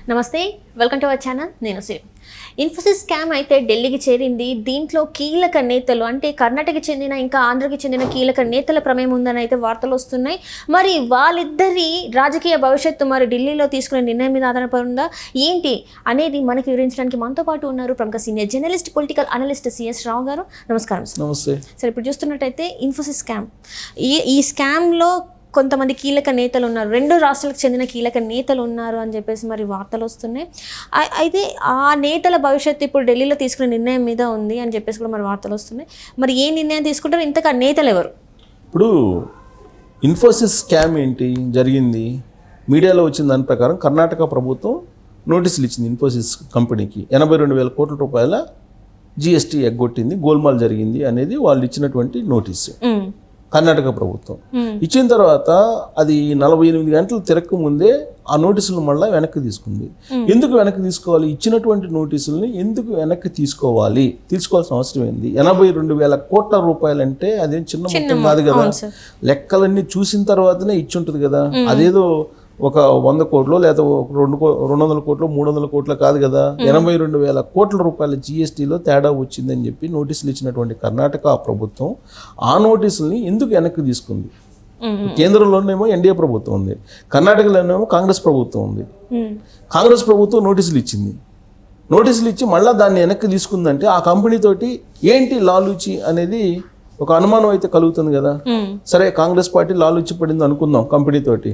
నమస్తే, welcome to our channel. నేను Shri. Infosys scam అయితే ఢిల్లీకి చేరింది. దీంట్లో కీలక నేతలు అంటే కర్ణాటకకి చెందిన ఇంకా ఆంధ్రకి చెందిన కీలక నేతల ప్రమేయం ఉందని అయితే వార్తలు వస్తున్నాయి. మరి వాళ్ళిద్దరి రాజకీయ భవిష్యత్తు మరి ఢిల్లీలో తీసుకునే నిర్ణయం మీద ఆధారపడి ఉందా ఏంటి అనేది మనకి వివరించడానికి మనతో పాటు ఉన్నారు ప్రముఖ senior journalist, political analyst CS Rao గారు. నమస్కారం. నమస్తే. సరే, ఇప్పుడు చూస్తున్నట్టయితే ఇన్ఫోసిస్ స్కామ్, ఈ స్కామ్లో కొంతమంది కీలక నేతలు ఉన్నారు, 2 రాష్ట్రాలకు చెందిన కీలక నేతలు ఉన్నారు అని చెప్పేసి మరి వార్తలు వస్తున్నాయి. అయితే ఆ నేతల భవిష్యత్తు ఇప్పుడు ఢిల్లీలో తీసుకునే నిర్ణయం మీద ఉంది అని చెప్పేసి కూడా మరి వార్తలు వస్తున్నాయి. మరి ఏ నిర్ణయం తీసుకుంటారు, ఇంతకు ఆ నేతలు ఎవరు? ఇప్పుడు ఇన్ఫోసిస్ స్కామ్ ఏంటి జరిగింది, మీడియాలో వచ్చిన దాని ప్రకారం కర్ణాటక ప్రభుత్వం నోటీసులు ఇచ్చింది ఇన్ఫోసిస్ కంపెనీకి. 82,000 కోట్ల రూపాయల GST ఎగ్గొట్టింది, గోల్మాల్ జరిగింది అనేది వాళ్ళు ఇచ్చినటువంటి నోటీసు. కర్ణాటక ప్రభుత్వం ఇచ్చిన తర్వాత అది 48 గంటలు తిరగక ముందే ఆ నోటీసులు మళ్ళీ వెనక్కి తీసుకుంది. ఎందుకు వెనక్కి తీసుకోవాలి? ఇచ్చినటువంటి నోటీసుల్ని ఎందుకు వెనక్కి తీసుకోవాల్సిన అవసరం ఏంది? 82,000 కోట్ల రూపాయలు అంటే అదేం చిన్న మొత్తం కాదు కదా. లెక్కలన్నీ చూసిన తర్వాతనే ఇచ్చి ఉంటుంది కదా. అదేదో ఒక 100 కోట్లు లేదా 200 కోట్లు 300 కోట్లు కాదు కదా. 82,000 కోట్ల రూపాయల GSTలో తేడా వచ్చిందని చెప్పి నోటీసులు ఇచ్చినటువంటి కర్ణాటక ప్రభుత్వం ఆ నోటీసుల్ని ఎందుకు వెనక్కి తీసుకుంది? కేంద్రంలోనేమో NDA ప్రభుత్వం ఉంది, కర్ణాటకలోనేమో కాంగ్రెస్ ప్రభుత్వం ఉంది. కాంగ్రెస్ ప్రభుత్వం నోటీసులు ఇచ్చి మళ్ళీ దాన్ని వెనక్కి తీసుకుందంటే ఆ కంపెనీ తోటి ఏంటి లాలూచి అనేది ఒక అనుమానం అయితే కలుగుతుంది కదా. సరే, కాంగ్రెస్ పార్టీ లాలూచి పడింది అనుకుందాం, కంపెనీ తోటి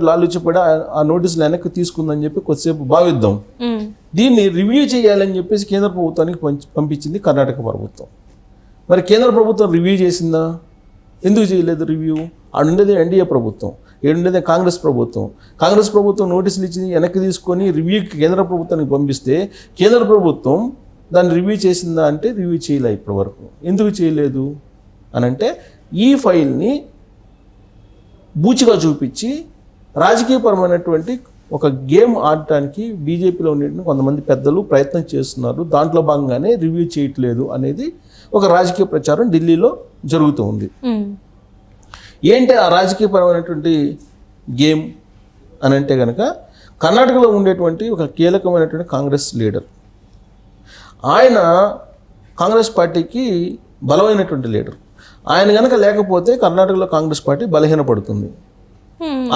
లాలూచి పడి ఆ నోటీసులు వెనక్కి తీసుకుందని చెప్పి కొద్దిసేపు భావిద్దాం. దీన్ని రివ్యూ చేయాలని చెప్పేసి కేంద్ర ప్రభుత్వానికి పంపించింది కర్ణాటక ప్రభుత్వం. మరి కేంద్ర ప్రభుత్వం రివ్యూ చేసిందా? ఎందుకు చేయలేదు రివ్యూ? ఆడుండేది NDA ప్రభుత్వం, ఏడుండేది కాంగ్రెస్ ప్రభుత్వం నోటీసులు ఇచ్చింది వెనక్కి తీసుకొని రివ్యూకి కేంద్ర ప్రభుత్వానికి పంపిస్తే కేంద్ర ప్రభుత్వం దాన్ని రివ్యూ చేసిందా అంటే రివ్యూ చేయలే ఇప్పటి వరకు. ఎందుకు చేయలేదు అని అంటే ఈ ఫైల్ని బూచిగా చూపించి రాజకీయపరమైనటువంటి ఒక గేమ్ ఆడటానికి బీజేపీలో ఉండే కొంతమంది పెద్దలు ప్రయత్నం చేస్తున్నారు. దాంట్లో భాగంగానే రివ్యూ చేయట్లేదు అనేది ఒక రాజకీయ ప్రచారం ఢిల్లీలో జరుగుతూ ఉంది. ఏంటి ఆ రాజకీయపరమైనటువంటి గేమ్ అని అంటే కనుక, కర్ణాటకలో ఉండేటువంటి ఒక కీలకమైనటువంటి కాంగ్రెస్ లీడర్, ఆయన కాంగ్రెస్ పార్టీకి బలమైనటువంటి లీడర్. ఆయన కనుక లేకపోతే కర్ణాటకలో కాంగ్రెస్ పార్టీ బలహీనపడుతుంది.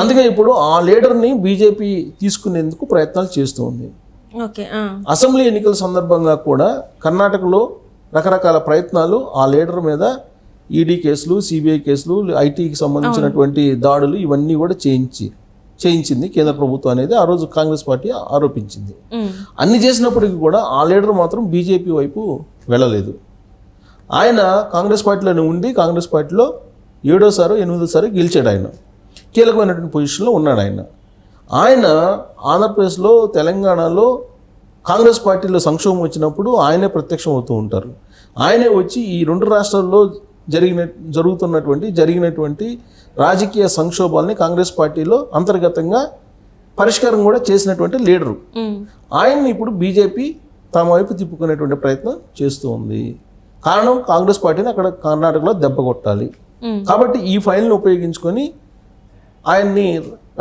అందుకే ఇప్పుడు ఆ లీడర్ని బీజేపీ తీసుకునేందుకు ప్రయత్నాలు చేస్తూ ఉంది. అసెంబ్లీ ఎన్నికల సందర్భంగా కూడా కర్ణాటకలో రకరకాల ప్రయత్నాలు ఆ లీడర్ మీద ED కేసులు, CBI కేసులు, ITకి సంబంధించినటువంటి దాడులు ఇవన్నీ కూడా చేయించింది కేంద్ర ప్రభుత్వం అనేది ఆ రోజు కాంగ్రెస్ పార్టీ ఆరోపించింది. అన్ని చేసినప్పటికీ కూడా ఆ లీడర్ మాత్రం బీజేపీ వైపు వెళ్ళలేదు. ఆయన కాంగ్రెస్ పార్టీలోనే ఉండి కాంగ్రెస్ పార్టీలో 7వ 8వ గెలిచాడు. ఆయన కీలకమైనటువంటి పొజిషన్లో ఉన్నాడు. ఆయన ఆంధ్రప్రదేశ్లో, తెలంగాణలో కాంగ్రెస్ పార్టీలో సంక్షోభం వచ్చినప్పుడు ఆయనే ప్రత్యక్షం అవుతూ ఉంటారు. ఆయనే వచ్చి ఈ 2 రాష్ట్రాల్లో జరిగినటువంటి రాజకీయ సంక్షోభాలని కాంగ్రెస్ పార్టీలో అంతర్గతంగా పరిష్కారం కూడా చేసినటువంటి లీడరు. ఆయన్ని ఇప్పుడు బీజేపీ తమ వైపు తిప్పుకునేటువంటి ప్రయత్నం చేస్తూ ఉంది. కారణం, కాంగ్రెస్ పార్టీని అక్కడ కర్ణాటకలో దెబ్బ కొట్టాలి. కాబట్టి ఈ ఫైల్ని ఉపయోగించుకొని ఆయన్ని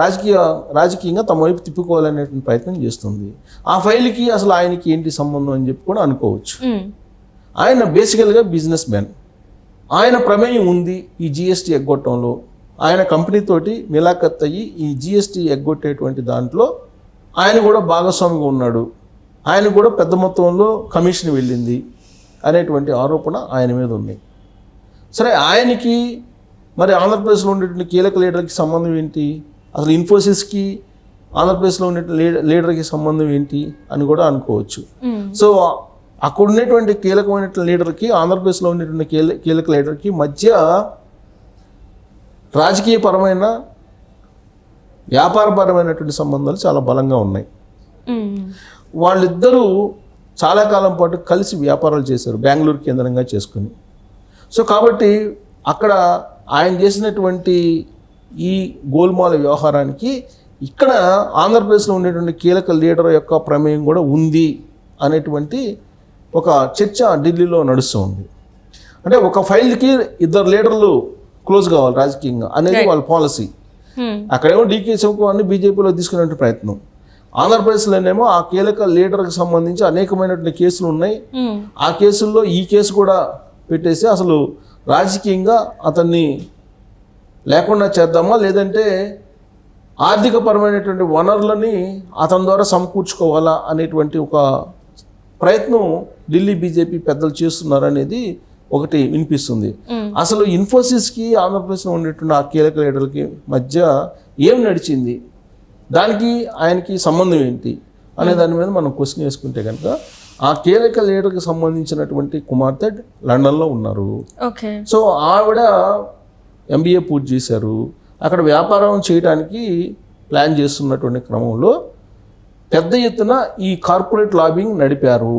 రాజకీయంగా తమ వైపు తిప్పుకోవాలనేటువంటి ప్రయత్నం చేస్తుంది. ఆ ఫైల్కి అసలు ఆయనకి ఏంటి సంబంధం అని చెప్పి కూడా అనుకోవచ్చు. ఆయన బేసికల్గా బిజినెస్ మ్యాన్. ఆయన ప్రమేయం ఉంది ఈ GST ఎగ్గొట్టడంలో. ఆయన కంపెనీతోటి మిలాఖత్ అయ్యి ఈ GST ఎగ్గొట్టేటువంటి దాంట్లో ఆయన కూడా భాగస్వామిగా ఉన్నాడు. ఆయన కూడా పెద్ద మొత్తంలో కమిషన్ వెళ్ళింది అనేటువంటి ఆరోపణ ఆయన మీద ఉంది. సరే, ఆయనకి మరి ఆంధ్రప్రదేశ్లో ఉండేటువంటి కీలక లీడర్కి సంబంధం ఏంటి? అసలు ఇన్ఫోసిస్కి ఆంధ్రప్రదేశ్లో ఉండే లీడర్కి సంబంధం ఏంటి అని కూడా అనుకోవచ్చు. సో అక్కడ ఉండేటువంటి కీలకమైన లీడర్కి, ఆంధ్రప్రదేశ్లో ఉండేటువంటి కీలక లీడర్కి మధ్య రాజకీయపరమైన, వ్యాపారపరమైనటువంటి సంబంధాలు చాలా బలంగా ఉన్నాయి. వాళ్ళిద్దరూ చాలా కాలం పాటు కలిసి వ్యాపారాలు చేశారు, బెంగళూరు కేంద్రంగా చేసుకుని. సో కాబట్టి అక్కడ ఆయన చేసినటువంటి ఈ గోల్మాల వ్యవహారానికి ఇక్కడ ఆంధ్రప్రదేశ్లో ఉండేటువంటి కీలక లీడర్ యొక్క ప్రమేయం కూడా ఉంది అనేటువంటి ఒక చర్చ ఢిల్లీలో నడుస్తూ ఉంది. అంటే ఒక ఫైల్కి 2 లీడర్లు క్లోజ్ కావాలి రాజకీయంగా అనేది వాళ్ళ పాలసీ. అక్కడేమో DK శివకుమార్ని బీజేపీలో తీసుకునే ప్రయత్నం. ఆంధ్రప్రదేశ్లోనేమో ఆ కీలక లీడర్కి సంబంధించి అనేకమైనటువంటి కేసులు ఉన్నాయి. ఆ కేసుల్లో ఈ కేసు కూడా పెట్టేసి అసలు రాజకీయంగా అతన్ని లేకుండా చేద్దామా, లేదంటే ఆర్థికపరమైనటువంటి వనరులని అతని ద్వారా సమకూర్చుకోవాలా అనేటువంటి ఒక ప్రయత్నం ఢిల్లీ బీజేపీ పెద్దలు చేస్తున్నారనేది ఒకటి వినిపిస్తుంది. అసలు ఇన్ఫోసిస్కి ఆంధ్రప్రదేశ్లో ఉండేటువంటి ఆ కీలక లీడర్లకి మధ్య ఏం నడిచింది, దానికి ఆయనకి సంబంధం ఏంటి అనే దాని మీద మనం క్వశ్చన్ వేసుకుంటే కనుక ఆ కీలక లీడర్కి సంబంధించినటువంటి కుమార్తె లండన్లో ఉన్నారు. సో ఆవిడ MBA పూర్తి చేశారు. అక్కడ వ్యాపారం చేయడానికి ప్లాన్ చేస్తున్నటువంటి క్రమంలో పెద్ద ఎత్తున ఈ కార్పొరేట్ లాబింగ్ నడిపారు.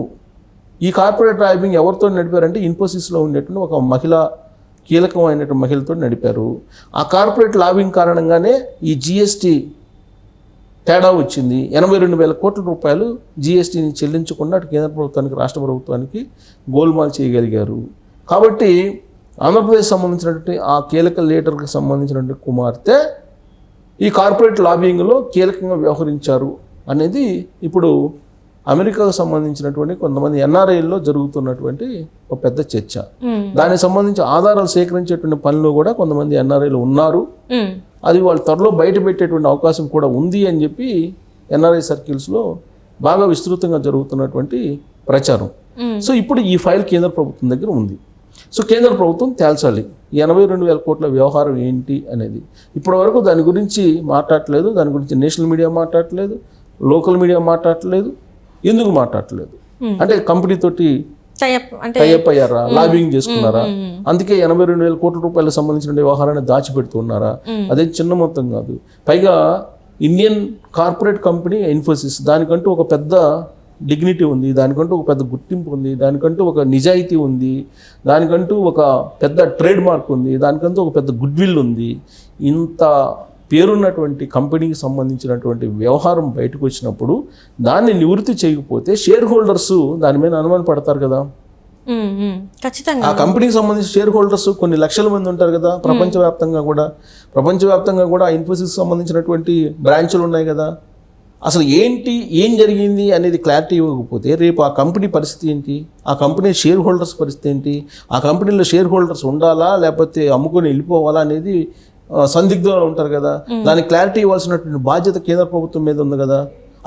ఈ కార్పొరేట్ లాబింగ్ ఎవరితో నడిపారంటే ఇన్ఫోసిస్లో ఉండేటువంటి ఒక కీలకమైనటువంటి మహిళతో నడిపారు. ఆ కార్పొరేట్ లాబింగ్ కారణంగానే ఈ GST తేడా వచ్చింది. 82,000 కోట్ల రూపాయలు GSTని చెల్లించకుండా అటు కేంద్ర ప్రభుత్వానికి, రాష్ట్ర ప్రభుత్వానికి గోల్మాల్ చేయగలిగారు. కాబట్టి ఆంధ్రప్రదేశ్ సంబంధించినటువంటి ఆ కీలక లీడర్కి సంబంధించినటువంటి కుమార్తె ఈ కార్పొరేట్ లాబింగ్లో కీలకంగా వ్యవహరించారు అనేది ఇప్పుడు అమెరికాకు సంబంధించినటువంటి కొంతమంది NRIల్లో జరుగుతున్నటువంటి ఒక పెద్ద చర్చ. దానికి సంబంధించి ఆధారాలు సేకరించేటువంటి పనిలో కూడా కొంతమంది NRIలు ఉన్నారు. అది వాళ్ళు త్వరలో బయట పెట్టేటువంటి అవకాశం కూడా ఉంది అని చెప్పి NRI సర్కిల్స్లో బాగా విస్తృతంగా జరుగుతున్నటువంటి ప్రచారం. సో ఇప్పుడు ఈ ఫైల్ కేంద్ర ప్రభుత్వం దగ్గర ఉంది. సో కేంద్ర ప్రభుత్వం తేల్చాలి ఈ 82,000 కోట్ల వ్యవహారం ఏంటి అనేది. ఇప్పటి వరకు దాని గురించి మాట్లాడలేదు. దాని గురించి నేషనల్ మీడియా మాట్లాడలేదు, లోకల్ మీడియా మాట్లాడలేదు. ఎందుకు మాట్లాడలేదు అంటే కంపెనీ తోటి టైఅప్ అయ్యారా, లాబింగ్ చేసుకున్నారా, అందుకే 82,000 కోట్ల రూపాయలకు సంబంధించిన వ్యవహారాన్ని దాచిపెడుతున్నారా? అదే చిన్న మొత్తం కాదు. పైగా ఇండియన్ కార్పొరేట్ కంపెనీ ఇన్ఫోసిస్, దానికంటూ ఒక పెద్ద డిగ్నిటీ ఉంది, దానికంటూ ఒక పెద్ద గుర్తింపు ఉంది, దానికంటూ ఒక నిజాయితీ ఉంది, దానికంటూ ఒక పెద్ద ట్రేడ్ మార్క్ ఉంది, దానికంటూ ఒక పెద్ద గుడ్ విల్ ఉంది. ఇంత పేరున్నటువంటి కంపెనీకి సంబంధించినటువంటి వ్యవహారం బయటకు వచ్చినప్పుడు దాన్ని నివృత్తి చేయకపోతే షేర్ హోల్డర్స్ దాని మీద అనుమానం పడతారు కదా. ఖచ్చితంగా ఆ కంపెనీకి సంబంధించిన షేర్ హోల్డర్స్ కొన్ని లక్షల మంది ఉంటారు కదా ప్రపంచవ్యాప్తంగా కూడా ఇన్ఫోసిస్ సంబంధించినటువంటి బ్రాంచులు ఉన్నాయి కదా. అసలు ఏం జరిగింది అనేది క్లారిటీ ఇవ్వకపోతే రేపు ఆ కంపెనీ పరిస్థితి ఏంటి, ఆ కంపెనీ షేర్ హోల్డర్స్ పరిస్థితి ఏంటి, ఆ కంపెనీలో షేర్ హోల్డర్స్ ఉండాలా లేకపోతే అమ్ముకొని వెళ్ళిపోవాలా అనేది సందిగ్ధంలో ఉంటారు కదా. దానికి క్లారిటీ ఇవ్వాల్సినటువంటి బాధ్యత కేంద్ర ప్రభుత్వం మీద ఉంది కదా.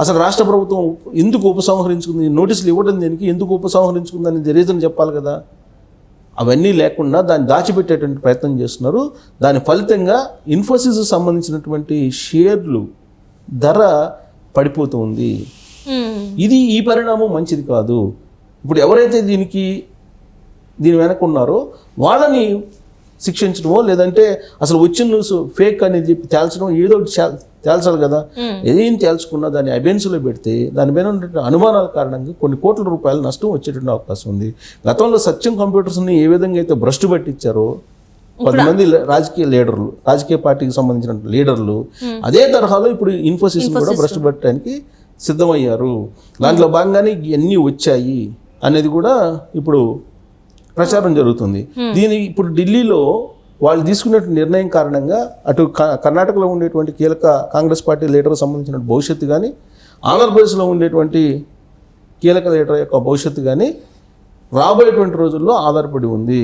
అసలు రాష్ట్ర ప్రభుత్వం ఎందుకు ఉపసంహరించుకుంది, నోటీసులు ఇవ్వడం దేనికి, ఎందుకు ఉపసంహరించుకుంది అనేది రీజన్ చెప్పాలి కదా. అవన్నీ లేకుండా దాన్ని దాచిపెట్టేటువంటి ప్రయత్నం చేస్తున్నారు. దాని ఫలితంగా ఇన్ఫోసిస్ సంబంధించినటువంటి షేర్లు ధర పడిపోతుంది. ఈ పరిణామం మంచిది కాదు. ఇప్పుడు ఎవరైతే దీని వెనక ఉన్నారో వాళ్ళని శిక్షించడమో లేదంటే అసలు వచ్చిన న్యూస్ ఫేక్ అనేది చెప్పి తేల్చడం, ఏదో తేల్చాలి కదా. ఏం తేల్చుకున్నా దాన్ని అబెన్స్లో పెడితే దాని మీద ఉన్నటువంటి అనుమానాల కారణంగా కొన్ని కోట్ల రూపాయల నష్టం వచ్చేటువంటి అవకాశం ఉంది. గతంలో సత్యం కంప్యూటర్స్ని ఏ విధంగా అయితే భ్రష్టు పట్టించారో కొంతమంది రాజకీయ పార్టీకి సంబంధించిన లీడర్లు, అదే తరహాలో ఇప్పుడు ఇన్ఫోసిస్ కూడా భ్రష్టు పట్టడానికి సిద్ధమయ్యారు. దాంట్లో భాగంగానే ఇవన్నీ వచ్చాయి అనేది కూడా ఇప్పుడు ప్రచారం జరుగుతుంది. ఇప్పుడు ఢిల్లీలో వాళ్ళు తీసుకునే నిర్ణయం కారణంగా అటు కర్ణాటకలో ఉండేటువంటి కీలక కాంగ్రెస్ పార్టీ లీడర్కి సంబంధించిన భవిష్యత్తు కానీ, ఆంధ్రప్రదేశ్లో ఉండేటువంటి కీలక లీడర్ యొక్క భవిష్యత్తు కానీ రాబోయేటువంటి రోజుల్లో ఆధారపడి ఉంది.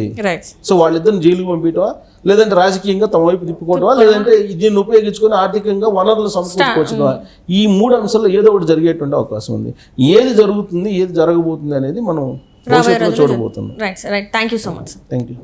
సో వాళ్ళిద్దరిని జైలుకు పంపించవా, లేదంటే రాజకీయంగా తమ వైపు తిప్పుకోవటమా, లేదంటే దీన్ని ఉపయోగించుకొని ఆర్థికంగా వనరులు సమకూర్చుకోవచ్చువా, ఈ 3 అంశాల్లో ఏదో ఒకటి జరిగేటువంటి అవకాశం ఉంది. ఏది జరుగుతుంది, ఏది జరగబోతుంది అనేది మనం భవిష్యత్తులో చూడబోతున్నాం. Right. Thank you so much. Thank you.